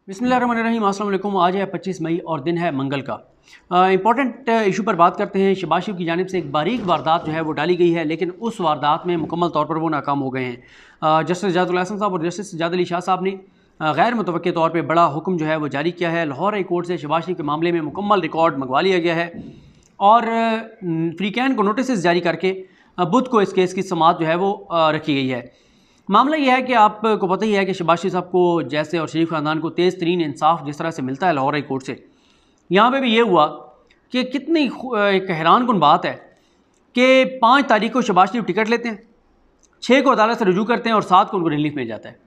बिस्मिल्लाहिर्रहमानिर्रहीम। अस्सलाम वालेकुम। आज है 25 मई और दिन है मंगल का। इंपॉर्टेंट इशू पर बात करते हैं। शहबाज शरीफ की जानिब से एक बारीक वारदात जो है वो डाली गई है, लेकिन उस वारदात में मुकम्मल तौर पर वो नाकाम हो गए हैं। जस्टिस जादुल हसन साहब और जस्टिस जाद अली शाह साहब ने गैर मुतवक्के तौर पर बड़ा हुक्म जो है वो जारी किया है। लाहौर हाई कोर्ट से शहबाज शरीफ के मामले में मुकम्मल रिकॉर्ड मंगवा लिया गया है और फ्रीकैन को नोटिस जारी करके बुध को इस केस की समाअत जो है वो रखी गई है। मामला यह है कि आपको पता ही है कि शहबाज शरीफ साहब को जैसे और शरीफ ख़ानदान को तेज़ तरीन इंसाफ जिस तरह से मिलता है लाहौर हाई कोर्ट से, यहाँ पे भी ये हुआ कि कितनी एक हैरान कुन बात है कि 5 तारीख को शहबाज शरीफ टिकट लेते हैं, 6 को अदालत से रुजू करते हैं और 7 को उनको रिलीफ मिल जाता है।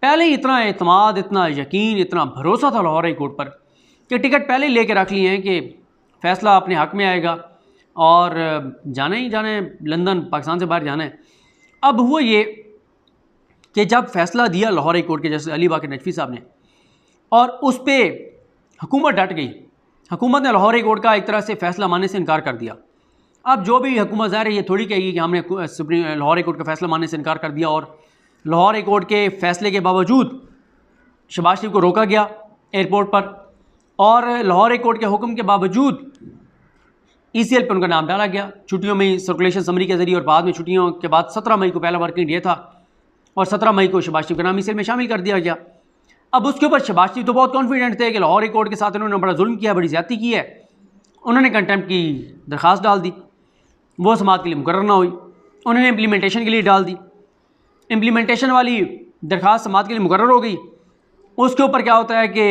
पहले ही इतना एतमाद, इतना यकीन, इतना भरोसा था लाहौर हाई कोर्ट पर कि टिकट पहले ही लेके रख लिए हैं कि फ़ैसला अपने हक़ में आएगा और जाना ही जाना है, लंदन पाकिस्तान से बाहर जाना है। अब हुआ ये कि जब फ़ैसला दिया लाहौर हाई कोर्ट के जैसे अली बाकर नजफ़ी साहब ने और उस पर हुकूमत डट गई, हुकूमत ने लाहौर हाई कोर्ट का एक तरह से फ़ैसला मानने से इनकार कर दिया। अब जो भी हुकूमत ज़ाहिर है ये थोड़ी कहेगी कि हमने लाहौर हाई कोर्ट का फ़ैसला मानने से इनकार कर दिया और लाहौर हाई कोर्ट के फ़ैसले के बावजूद शहबाज शरीफ को रोका गया एयरपोर्ट पर और लाहौर हाई कोर्ट के हुक्म के बावजूद ECL पर उनका नाम डाला गया। छुट्टियों में सर्कुलेशन समरी के ज़रिए और बाद में छुट्टियों के बाद 17 मई को पहला वर्किंग डे था और 17 मई को शहबाज शरीफ का नाम ECL में शामिल कर दिया गया। अब उसके ऊपर शहबाज शरीफ तो बहुत कॉन्फिडेंट थे कि लाहौर हाई कोर्ट के साथ उन्होंने बड़ा जुल्म किया, बड़ी ज़्यादती की है। उन्होंने कंटेम्प्ट की दरख्वास्त डाल दी, वो समाअत के लिए मुकर्रर ना हुई। उन्होंने इम्प्लीमेंटेशन के लिए डाल दी, इम्प्लीमेंटेशन वाली दरख्वास्त समाअत के लिए मुकर्रर हो गई। उसके ऊपर क्या होता है कि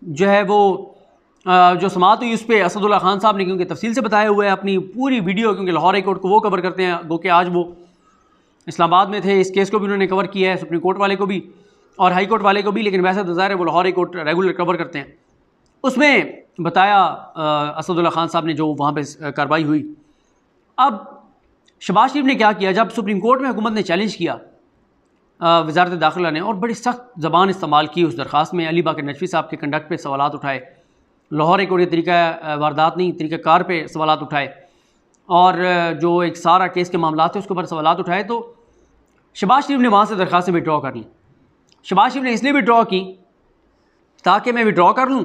जो है वो जो समाअत हुई उस पर असदुल्ला खान साहब ने क्योंकि तफसील से बताया हुआ है अपनी पूरी वीडियो, क्योंकि लाहौर हाई कोर्ट को वो कवर करते हैं, गो कि आज वो इस्लामाबाद में थे, इस केस को भी उन्होंने कवर किया है, सुप्रीम कोर्ट वाले को भी और हाई कोर्ट वाले को भी, लेकिन वैसे तो ज़ाहिर है वो Lahore high court regular cover करते हैं। उसमें बताया असदुल्ला खान साहब ने जो वहाँ पे कार्रवाई हुई। अब शहबाज शरीफ ने क्या किया, जब सुप्रीम कोर्ट में हुकूमत ने चैलेंज किया वज़ारत दाखिला ने और बड़ी सख्त ज़बान इस्तेमाल की उस दरख्वास्त में, अली बाकर नजफ़ी साहब के कंडक्ट पे सवालात उठाए, लाहौर हाई कोर्ट के तरीका वारदात नहीं तरीक़ाकार पे सवालात उठाए और जो एक सारा केस के मामला थे उसके ऊपर सवालात उठाए, तो शहबाज शरीफ ने वहाँ से दरख्वास्तें विड्रॉ कर ली। शहबाज शरीफ ने इसलिए विड्रॉ की ताकि मैं विड्रॉ कर लूँ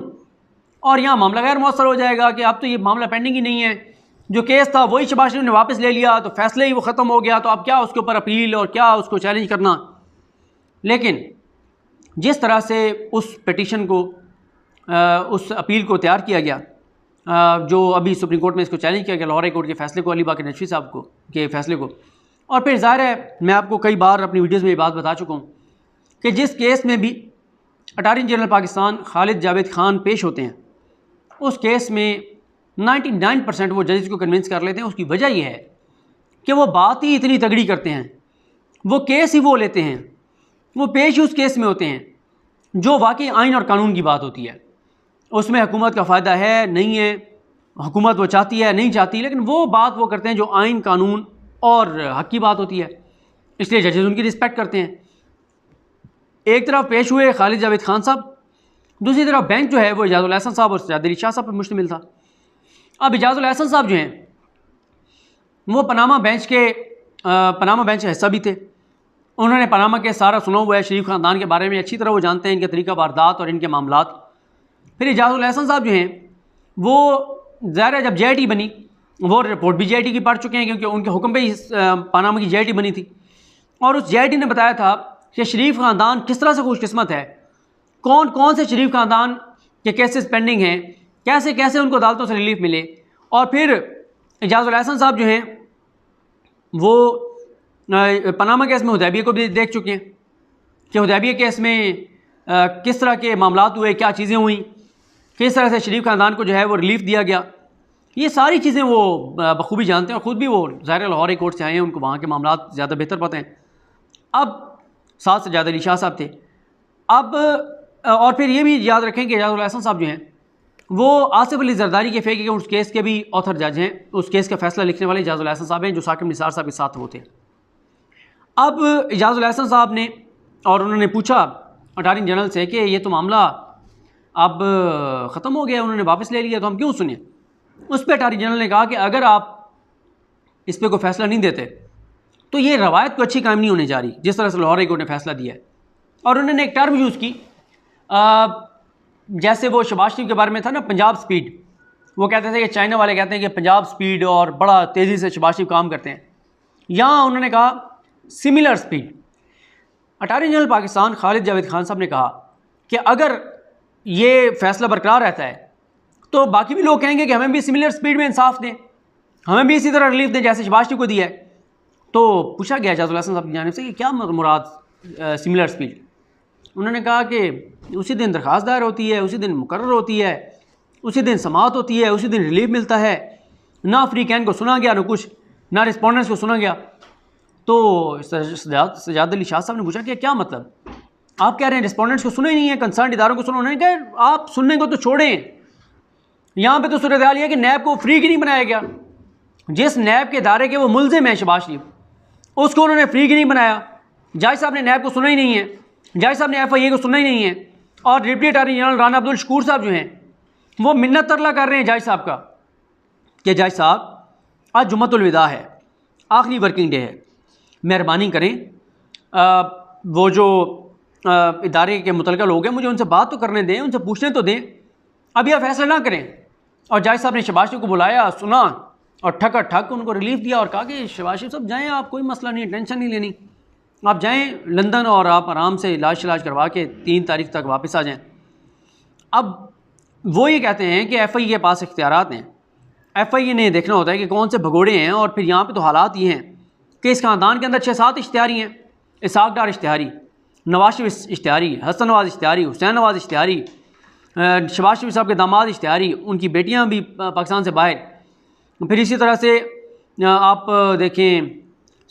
और यहाँ मामला गैर मौसर हो जाएगा कि अब तो ये मामला पेंडिंग ही नहीं है, जो केस था वही शहबाज शरीफ ने वापस ले लिया, तो फैसले ही वो ख़त्म हो गया, तो अब क्या उसके ऊपर अपील और क्या उसको चैलेंज करना। लेकिन जिस तरह से उस पिटीशन को उस अपील को तैयार किया गया, जो अभी सुप्रीम कोर्ट में इसको चैलेंज किया गया लाहौर हाई कोर्ट के फैसले को, अली बाकर नजफ़ी साहब को के फैसले को, और फिर ज़ाहिर है मैं आपको कई बार अपनी वीडियोज़ में ये बात बता चुका हूँ कि जिस केस में भी अटॉर्नी जनरल पाकिस्तान खालिद जावेद खान पेश होते हैं, उस केस में 99% वो जजेस को कन्विंस कर लेते हैं। उसकी वजह यह है कि वो बात ही इतनी तगड़ी करते हैं, वो केस ही वो लेते हैं, वो पेश उस केस में होते हैं जो वाकई आइन और कानून की बात होती है। उसमें हुकूमत का फ़ायदा है नहीं है, हुकूमत वो चाहती है नहीं चाहती, लेकिन वो बात वो करते हैं जो आइन कानून और हक़ की बात होती है, इसलिए जजेस उनकी रिस्पेक्ट करते हैं। एक तरफ पेश हुए खालिद जावेद खान साहब, दूसरी तरफ बेंच जो है वो इजाज़ुल हसन साहब और जाद अली शाह साहब पर मुश्तमिल था। अब इजाज़ुल हसन साहब जो हैं वो पनामा बेंच का हिस्सा भी थे, उन्होंने पनामा के सारा सुना हुआ है, शरीफ ख़ानदान के बारे में अच्छी तरह वो जानते हैं, इनके तरीक़ा वारदात और इनके मामलात। फिर इजाज़ुल हसन साहब जो हैं वो ज़ाहिर है जब JIT बनी, वो रिपोर्ट भी JIT की पढ़ चुके हैं क्योंकि उनके हुक्म पे ही पनामा की JIT बनी थी और उस JIT ने बताया था कि शरीफ ख़ानदान किस तरह से खुशकिस्मत है, कौन कौन से शरीफ ख़ानदान के केसेस पेंडिंग हैं, कैसे कैसे उनको अदालतों से रिलीफ मिले। और फिर इजाज़ुल हसन साहब जो हैं वो पनामा केस में हुदैबिया को भी देख चुके हैं कि हुदैबिया केस में किस तरह के मामलात हुए, क्या चीज़ें हुई, किस तरह से शरीफ ख़ानदान को जो है वो रिलीफ दिया गया, ये सारी चीज़ें वो बखूबी जानते हैं और ख़ुद भी वो ज़ाहिर लाहौर हाई कोर्ट से आए हैं, उनको वहाँ के मामलात ज़्यादा बेहतर पता हैं। अब साथ से जाद अली शाह साहब थे। अब और फिर ये भी याद रखें कि इजाज़ुल हसन साहब जो हैं वो आसिफ अली जरदारी के फेक अकाउंट्स केस के भी ऑथर जज हैं, उस केस का फ़ैसला लिखने वाले इजाज़ुल हसन साहब हैं जो साकिब निसार साहब के साथ वो थे। अब इजाज़ुल हसन साहब ने और उन्होंने पूछा अटॉर्नी जनरल से कि ये तो मामला अब ख़त्म हो गया, उन्होंने वापस ले लिया, तो हम क्यों सुने। उस पर अटॉर्नी जनरल ने कहा कि अगर आप इस पर कोई फ़ैसला नहीं देते तो ये रवायत को अच्छी कायम नहीं होने जा रही जिस तरह से लाहौर हाई कोर्ट ने फ़ैसला दिया है। और उन्होंने एक टर्म यूज़ की जैसे वो शहबाज शरीफ के बारे में था ना, पंजाब स्पीड, वो कहते थे कि चाइना वाले कहते हैं कि पंजाब स्पीड और बड़ा तेज़ी से शहबाज शरीफ काम करते हैं। यहाँ उन्होंने कहा similar speed. Attorney general Pakistan Khalid Javed Khan साहब ने कहा कि अगर ये फैसला बरकरार रहता है तो बाकी भी लोग कहेंगे कि हमें भी सिमिलर स्पीड में इंसाफ दें, हमें भी इसी तरह रिलीफ दें जैसे शहबाज शरीफ को दिया है। तो पूछा गया एजाजुल हसन साहब की जानिब से कि क्या मुराद सिमिलर स्पीड। उन्होंने कहा कि उसी दिन दरख्वास्त दायर होती है, उसी दिन मुकर्रर होती है, उसी दिन समाअत होती है, उसी दिन रिलीफ मिलता है, ना फ्री कैन को सुना गया, ना कुछ, ना रिस्पॉन्डेंट्स को सुना गया। तो सजाद अली शाह साहब ने पूछा कि क्या मतलब, आप कह रहे हैं रिस्पॉन्डेंट्स को सुना ही नहीं है, कंसर्न इदारों को सुना। उन्होंने कहा आप सुनने को तो छोड़ें, यहाँ पे तो सूरत हाल है कि नैब को फ्री की नहीं बनाया गया। जिस नैब के इदारे के वो मुलजिम है शहबाज शरीफ, उसको उन्होंने फ्री की नहीं बनाया। जज साहब ने नैब को सुना ही नहीं है, जज साहब ने FIA को सुना ही नहीं है, और deputy attorney general Rana Abdul Shakoor Sahab जो हैं वो मिन्नत तरला कर रहे हैं जज साहब का कि जज साहब आज जुम्मतुल विदा है, आखिरी वर्किंग डे है, मेहरबानी करें वो जो इदारे के मुतलका लोग हैं मुझे उनसे बात तो करने दें, उनसे पूछने तो दें, अभी आप फैसला ना करें। और जज साहब ने शहबाज शरीफ को बुलाया, सुना और ठक ठक उनको रिलीफ दिया और कहा कि शहबाज शरीफ साहब जाएँ, आप कोई मसला नहीं, टेंशन नहीं लेनी, आप जाएँ लंदन और आप आराम से इलाज करवा के 3 तारीख तक वापस आ जाएँ। अब वो ये कहते हैं कि FIA के पास इख्तियारात हैं, FIA ने देखना होता है कि कौन से भगोड़े हैं। और फिर यहाँ पे तो हालात ये हैं कि इस ख़ानदान के अंदर 6-7 इश्तिहारी हैं, इसहाक डार इश्तिहारी, नवाज शरीफ इश्तिहारी, हसन नवाज इश्तिहारी, हुसैन नवाज इश्तिहारी, शहबाज शरीफ साहब के दामाद इश्तिहारी, उनकी बेटियाँ भी पाकिस्तान से बाहर। फिर इसी तरह से आप देखें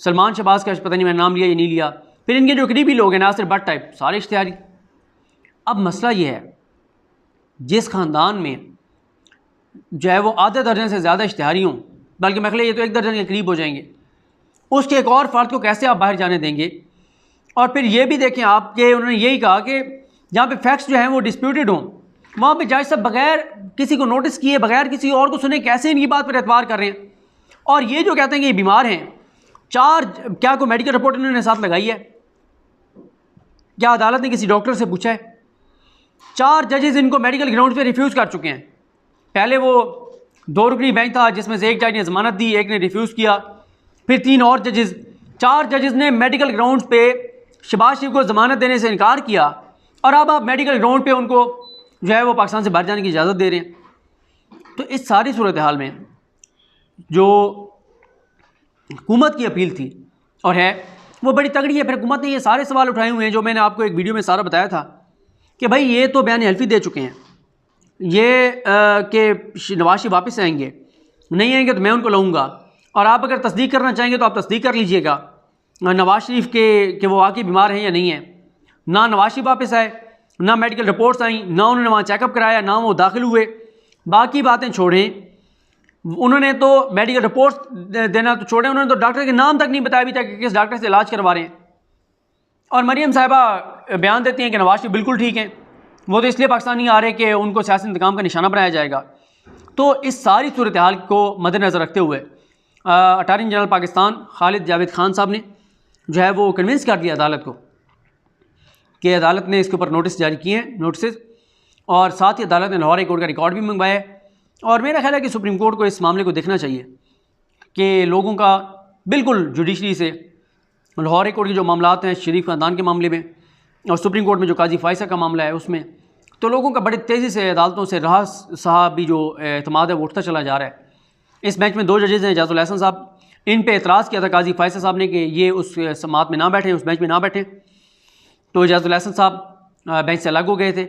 सलमान शहबाज का पता नहीं मैंने नाम लिया या नहीं लिया, फिर इनके जो करीबी लोग हैं नासिर भट्ट टाइप, सारे इश्तिहारी। अब मसला ये है जिस ख़ानदान में जो है वो आधे दर्जन से ज़्यादा इश्तिहारी हों, बल्कि मैं ये तो 1 दर्जन के करीब हो जाएंगे, उसके एक और फ़र्द को कैसे आप बाहर जाने देंगे। और फिर ये भी देखें आप कि उन्होंने यही कहा कि जहाँ पे फैक्ट्स जो हैं वो डिस्प्यूटेड हों, वहाँ पे जज साहब बगैर किसी को नोटिस किए, बगैर किसी और को सुने कैसे इनकी बात पर एतबार कर रहे हैं। और ये जो कहते हैं कि ये बीमार हैं, 4 क्या कोई मेडिकल रिपोर्ट इन्होंने साथ लगाई है, क्या अदालत ने किसी डॉक्टर से पूछा है? 4 जजेस इनको मेडिकल ग्राउंड पे रिफ्यूज़ कर चुके हैं। पहले वो 2 रुकनी बेंच था जिसमें से एक जज ने ज़मानत दी, एक ने रिफ्यूज़ किया, फिर 3 और जजेस, 4 जजेस ने मेडिकल ग्राउंड पे शहबाज शरीफ को ज़मानत देने से इनकार किया, और अब आप मेडिकल ग्राउंड पे उनको जो है वो पाकिस्तान से बाहर जाने की इजाज़त दे रहे हैं। तो इस सारी सूरत हाल में जो हुकूमत की अपील थी और है वो बड़ी तगड़ी है। फिर हुकूमत ने ये सारे सवाल उठाए हुए हैं जो मैंने आपको एक वीडियो में सारा बताया था कि भाई ये तो बयान हल्फी दे चुके हैं, ये कि नवाज शरीफ वापस आएंगे, नहीं आएंगे तो मैं उनको लाऊंगा, और आप अगर तस्दीक करना चाहेंगे तो आप तस्दीक कर लीजिएगा नवाज शरीफ के कि वो वाकई बीमार हैं या नहीं है। ना नवाज शरीफ वापस आए, ना मेडिकल रिपोर्ट्स आई, ना उन्होंने वहाँ चेकअप कराया, ना वो दाखिल हुए। बाकी बातें छोड़ें, उन्होंने तो मेडिकल रिपोर्ट्स देना तो छोड़ें, उन्होंने तो डॉक्टर के नाम तक नहीं बताया अभी तक कि किस डॉक्टर से इलाज करवा रहे हैं। और मरियम साहिबा बयान देती हैं कि नवाज शरीफ बिल्कुल ठीक हैं, वो तो इसलिए पाकिस्तान नहीं आ रहे कि उनको सियासी इंतकाम का निशाना बनाया जाएगा। तो इस सारी सूरत हाल को मद्देनज़र रखते हुए अटॉर्नी जनरल पाकिस्तान खालिद जावेद खान साहब ने जो है वो कन्विंस कर दिया अदालत को कि अदालत ने इसके ऊपर नोटिस जारी किए हैं, नोटिस, और साथ ही अदालत ने लाहौर हाई कोर्ट का रिकॉर्ड भी मंगवाया है। और मेरा ख्याल है कि सुप्रीम कोर्ट को इस मामले को देखना चाहिए कि लोगों का बिल्कुल जुडिशरी से लाहौर हाई कोर्ट के जो मामलात हैं शरीफ ख़ानदान के मामले में, और सुप्रीम कोर्ट में जो काजी फ़ाइसा का मामला है उसमें, तो लोगों का बड़ी तेज़ी से अदालतों से राह साहब भी जो एतमाद है वो उठता चला जा रहा है। इस बेंच में 2 जजेज़ हैं, एजाजुल हसन साहब, इन पे एतराज़ किया था काजी फ़ाइसा साहब ने कि ये उस समात में ना बैठें, उस बेंच में ना बैठें। तो एजाजुल हसन साहब बेंच से अलग हो गए थे,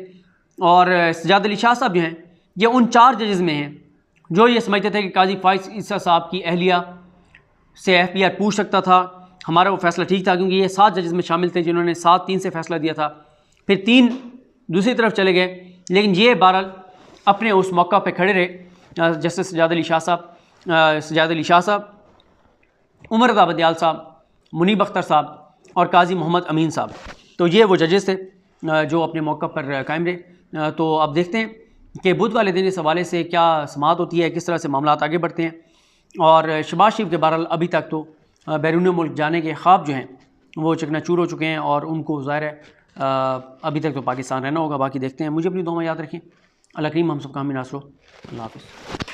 और सजाद अली शाह साहब जो हैं ये उन 4 जजेज़ में हैं जो ये समझते थे कि काजी फ़ाइसा साहब की अहलिया से FBR पूछ सकता था, हमारा वो फ़ैसला ठीक था, क्योंकि ये 7 जजेज़ में शामिल थे जिन्होंने 7-3 से फ़ैसला दिया था। फिर 3 दूसरी तरफ चले गए, लेकिन ये बहरहाल अपने उस मौका पे खड़े रहे। जस्टिस सजाद अली शाह साहब, उमर रज़ा बदियाल साहब, मुनीब अख्तर साहब और काजी मोहम्मद अमीन साहब, तो ये वो जजेस थे जो अपने मौका पर कायम रहे। तो अब देखते हैं कि बुध वाले दिन इस हवाले से क्या समाअत होती है, किस तरह से मामलात आगे बढ़ते हैं। और शहबाज शरीफ के बहरहाल अभी तक तो बैरून मुल्क जाने के ख्वाब जो हैं वो चकनाचूर हो चुके हैं, और उनको ज़ाहिर है अभी तक तो पाकिस्तान रहना होगा, बाकी देखते हैं। मुझे अपनी दुआ में याद रखें। अल्लाह करीम हम सबका हामी नासरो। अल्लाह हाफ़िज़।